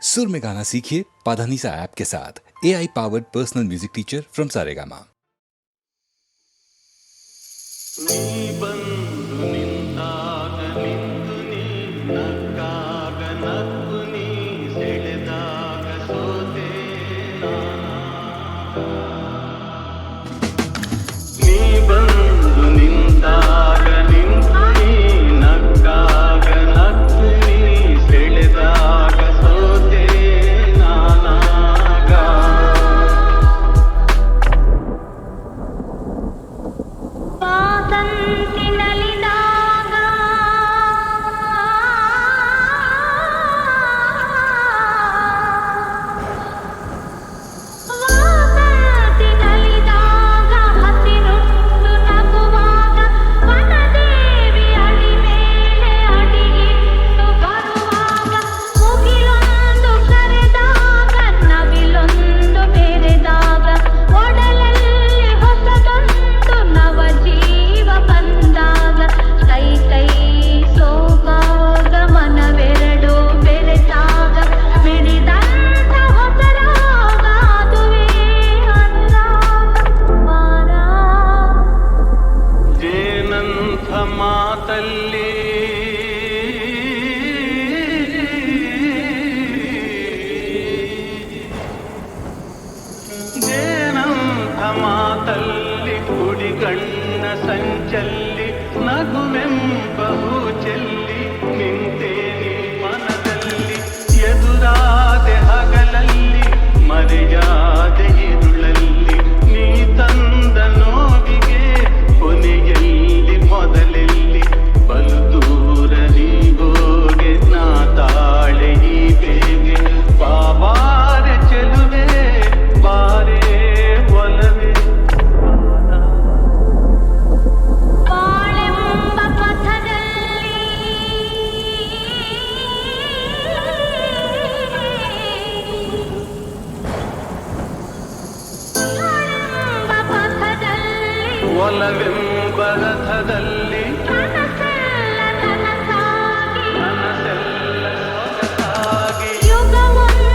सुर में गाना सीखिए पाधानीसा ऐप के साथ। AI powered personal music teacher from Saregama. ಮಾತಲ್ಲಿ ಕುಡಿಗಣ್ಣ ಸಂಚಲ್ಲಿ ನಗುವೆಂಬಹು ಚೆಲ್ಲಿ ನಿಂತೇನೆ ಮನದಲ್ಲಿ ಎದುರಾದೆ ಹಗಲಲ್ಲಿ ಮರೆಯಾದೆ ಇರುಳಲ್ಲಿ ನೀ ತಂದ ನೋವಿಗೆ ಕೊನೆಯಲ್ಲಿ ಮೊದಲೆಲ್ಲಿ ಬಲು ದೂರ ನೀಗೋಗೆ ನಾ ತಾಳೆ ಈ ಬೇಗೆ ಬಾಬಾರೆ ಚೆಲುವೆ ಬಾರೆ ಒಲವೆ ಬಾಳೆಂಬ ಪಥದಲ್ಲಿ ಒಲವೆಂಬ ರಥದಲ್ಲಿ ಕನಸೆಲ್ಲ ನನಸಾಗಿ ಮನಸ್ಸೆಲ್ಲ ಸೊಗಸಾಗಿ ಯುಗವೊಂದು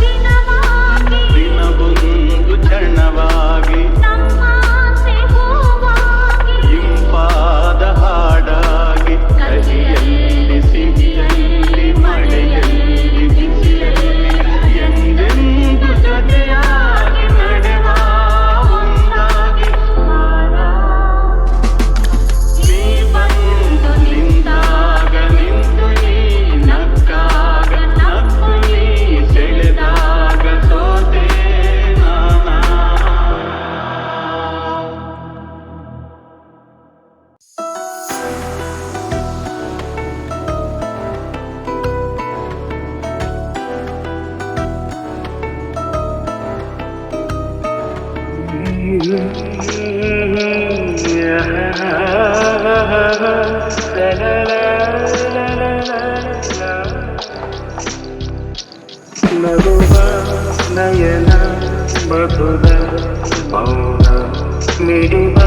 ದಿನವಾಗಿ ದಿನವೊಂದು ಕ್ಷಣವಾಗಿ ನಮ್ಮಾಸೆ ಹೂವಾಗಿ ಇಂಪಾದ ಹಾಡಾಗಿ ಕಹಿಯಲ್ಲಿ ಸಿಹಿಯಲ್ಲಿ ಮಳೆಯಲ್ಲಿ ಬಿಸಿಯಲ್ಲಿ ಎಂದೆಂದು ಜೊತೆಯಾಗಿ ನಡೆವ ಒಂದಾಗಿ ನೀ ಬಂದು ನಿಂತಾಗ ನಿಂತು ನೀ ನಕ್ಕಾಗ ನಕ್ಕು ನೀ ಸೆಳೆದಾಗ ಸೋತೆ ನಾನಾ ನಗುವ ನಯನ ಮಧುರ ಮೌನ ಮಿಡಿವ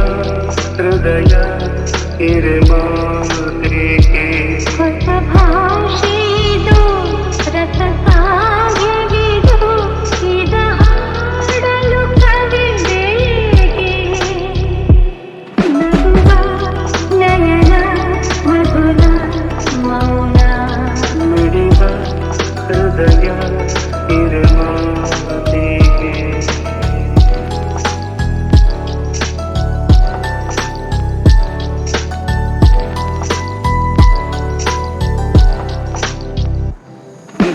ಹೃದಯ ಹಿರಿಮಾತ್ರಿಕೆ ಹೊಸ ಭಾಷೆದು ರಸ ಕಾವ್ಯವಿದು ಇದ ಹಾಡಲು ಕವಿ ಬೇಕೆ ನಗುವ ನಯನ ಮಧುರ ಮೌನ ಮಿಡಿವ ಹೃದಯ ಹಿರಿಮಾತ್ರಿಕೆ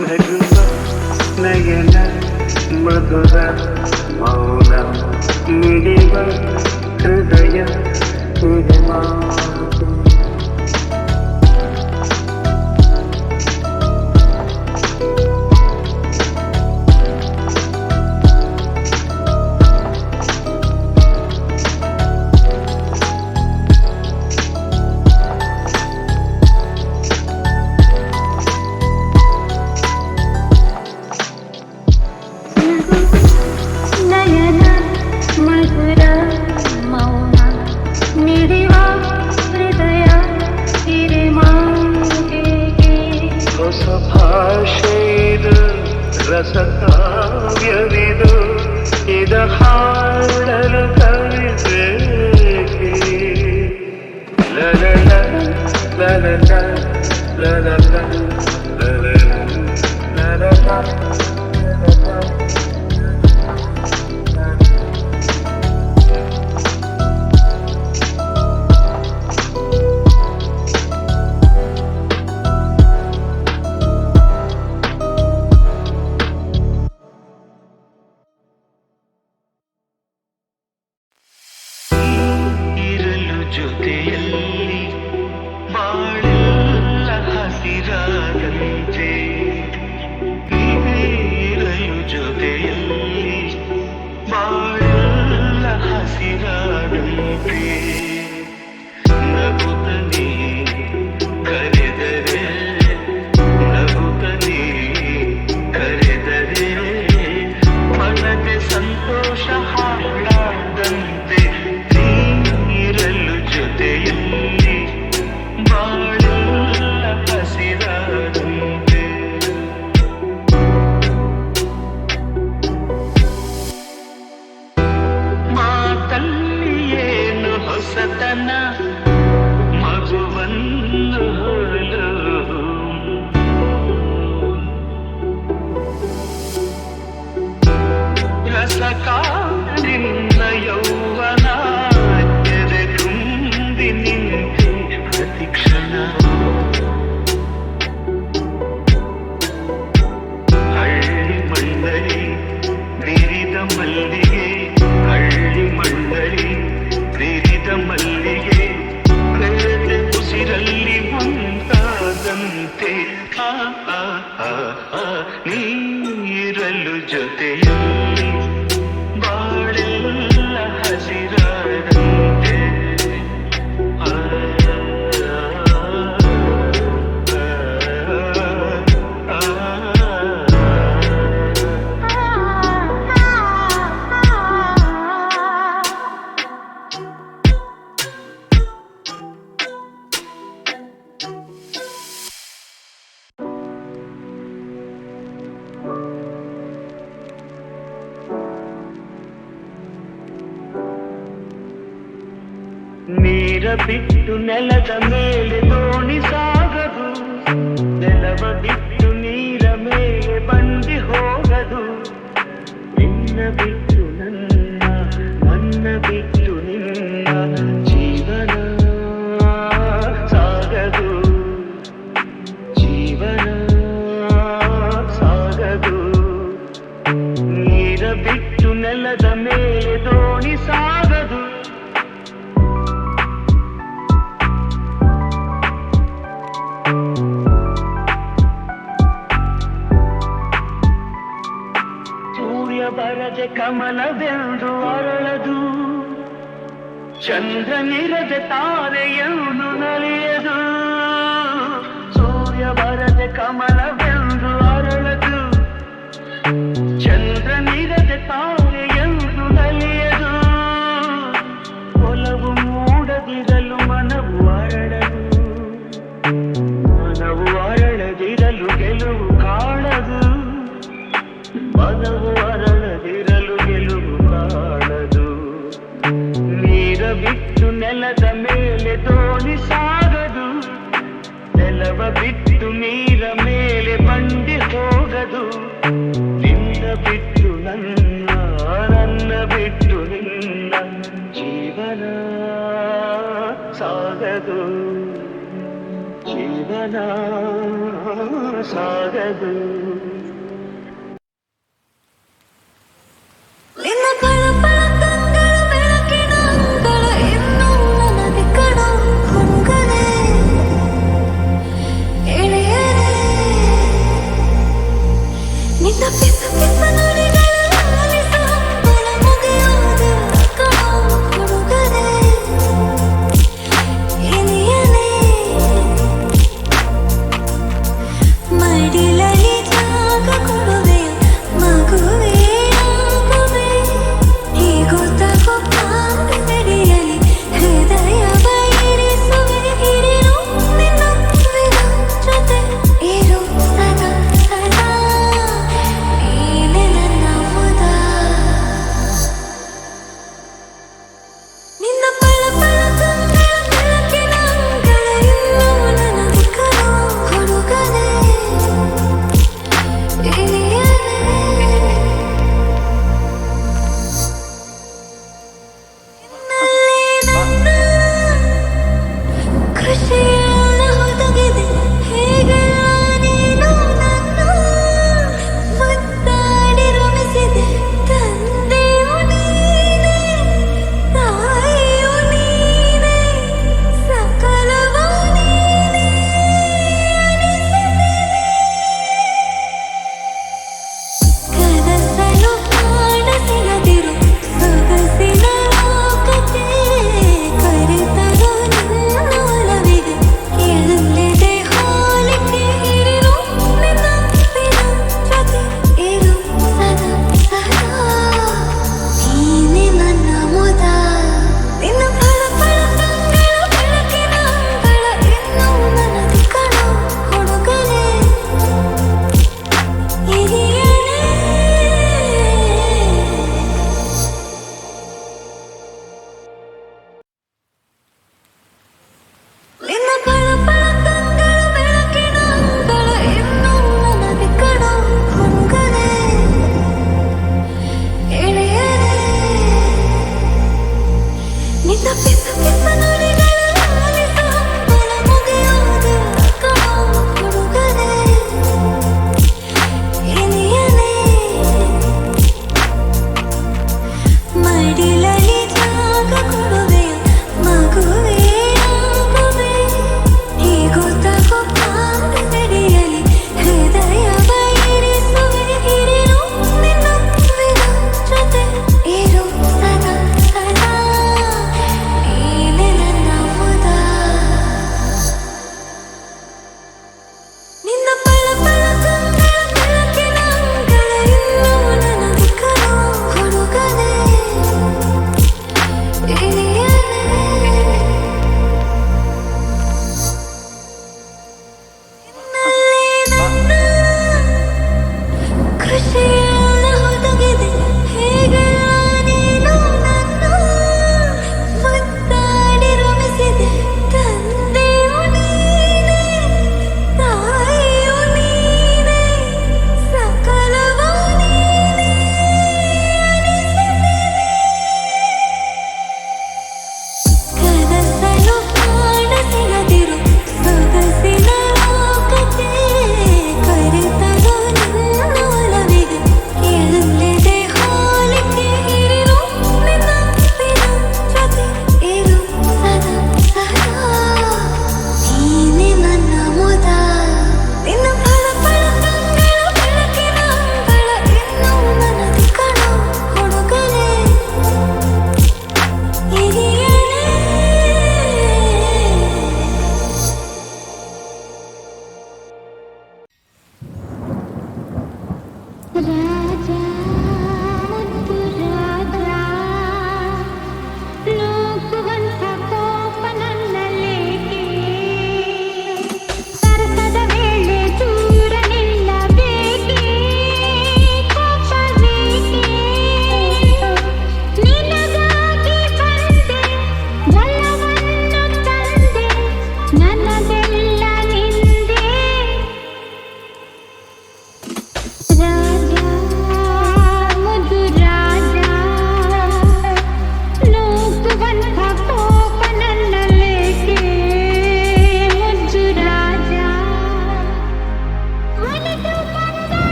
ನಗುವ ನಯನ ಮಧುರ ಮೌನ ಮಿಡಿವ ಹೃದಯ ಹಿರಿಮಾತ್ರಿಕೆ ನಯನ ಮಧುರ ಮೌನ ಮಿಡಿವ ರಸಕಾವ್ಯವಿದು ಇದ ಹಾಡಲು ಕವಿಬೇಕೆ ಲಲಲ ಲಲಲ ಲಲಲ ಲಲಲ ಜೊತೆಯಲ್ಲಿ ಬಾಳೆಲ್ಲ ಹಸಿರಾದಂತೆ ನೀರಲು ಜೊತೆಯಲ್ಲಿ ಬಾಳೆಲ್ಲ ಹಸಿರಾದಂತೆ ನಗುತ್ತನೆ ಕರೆದರೆ ನಗುತ್ತನೆ ಕರೆದರೆ ಮನದೆ ಸಂತೋಷ ಹಾಡಾದಂತೆ ನೀರಲು ಜೊತೆಯಲ್ಲಿ ಬಾಳೆಲ್ಲ ಹಸಿರಾದಂತೆ ಮಾತಲ್ಲಿ ಏನು ಹೊಸತನ ಮಗುವನ್ನು ಹೊರಲು ರಸಕಾರಿನ ಯೌವನ ಎದೆ ತುಂಬಿ ನಿಂತೆ ಪ್ರತಿಕ್ಷಣ ಹಳ್ಳಿ ಮಣ್ಣಲಿ ಬಿರಿದ ಮಲ್ಲಿಗೆ ಹಳ್ಳಿ ಮಣ್ಣಲಿ ಬಿರಿದ ಮಲ್ಲಿಗೆ ಬೆಳೆದ ಉಸಿರಲ್ಲಿ ಮುಂತಾದಂತೆ ನೀರಲು ಜೊತೆಯಲ್ಲಿ ಬಾಳೆಲ್ಲ ಹಸಿರಾದಂತೆ ನೀರ ಬಿಟ್ಟು ನೆಲದ ಮೇಲೆ ದೋಣಿ ಸಾಗದು ನೆಲವ ಬಿಟ್ಟು ನೀರ ಮೇಲೆ ಬಂಡಿ ಹೋಗದು ನಿನ್ನ ಬಿಟ್ಟು ನನ್ನ ಬಿಟ್ಟು ನಿನ್ನ ಜೀವನ ಸಾಗದು ಜೀವನ ಸಾಗದು ನೀರ ಬಿಟ್ಟು ನೆಲದ ಮೇಲೆ ದೋಣಿ ಸಾಗದು ಬರದೆ ಕಮಲವೆಂದು ಅರಳದು ಚಂದ್ರನಿರದೆ ತಾರೆಯನ್ನು ನಲಿಯದು ಸೂರ್ಯ ಬರದೆ ಕಮಲವೆಂದು ಅರಳದು ಚಂದ್ರನಿರದೆ ತಾರೆಯನ್ನು ನಲಿಯದು ಒಲವು ಮೂಡದಿರಲು ಮನವು ಅರಳದು ಮನವು ಅರಳದಿರಲು ಗೆಲುವು ಕಾಣದು ಮನವು ಅರಳದಿರಲು ಗೆಲುವು ಕಾಣದು ನೀರ ಬಿಟ್ಟು ನೆಲದ ಮೇಲೆ ದೋಣಿ ಸಾಗದು ನೆಲವ ಬಿಟ್ಟು ನೀರ ಮೇಲೆ ಬಂಡಿ ಹೋಗದು ನಿನ್ನ ಬಿಟ್ಟು ನನ್ನ ಬಿಟ್ಟು ನಿನ್ನ ಜೀವನ ಸಾಗದು ಜೀವನ ಸಾಗದು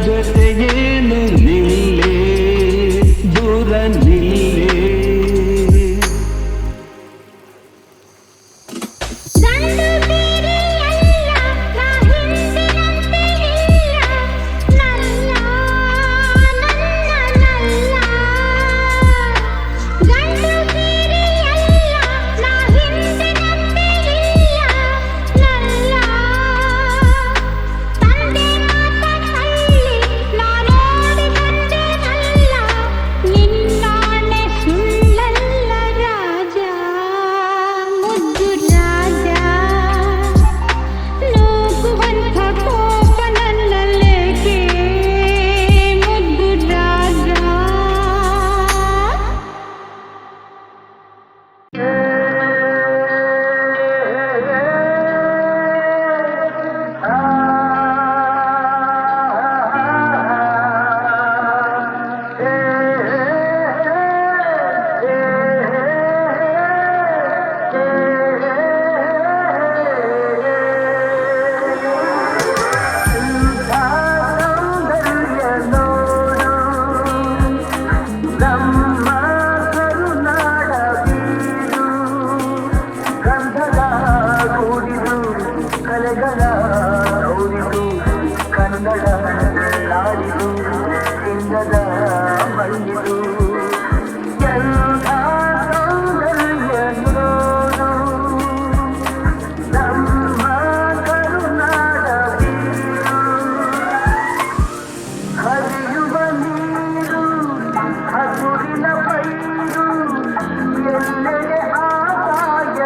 ಜೊತೆಗೇನು ನಿಲ್ಲೇ ದೂರ ನಿಲ್ಲೇ ಕನ್ನಡ ನಾಡಿದು ಸಿಂಗದ ಮಣ್ಣಿದು ಎಲ್ಲ ಸೌಂದರ್ಯ ನೋಡು ನಮ್ಮ ಕರುನಾಡ ಹರಿಯುವ ನೀರು ಹಸುರಿನ ಪೈರು ಎಲ್ಲೆಡೆ ಆದಾಯ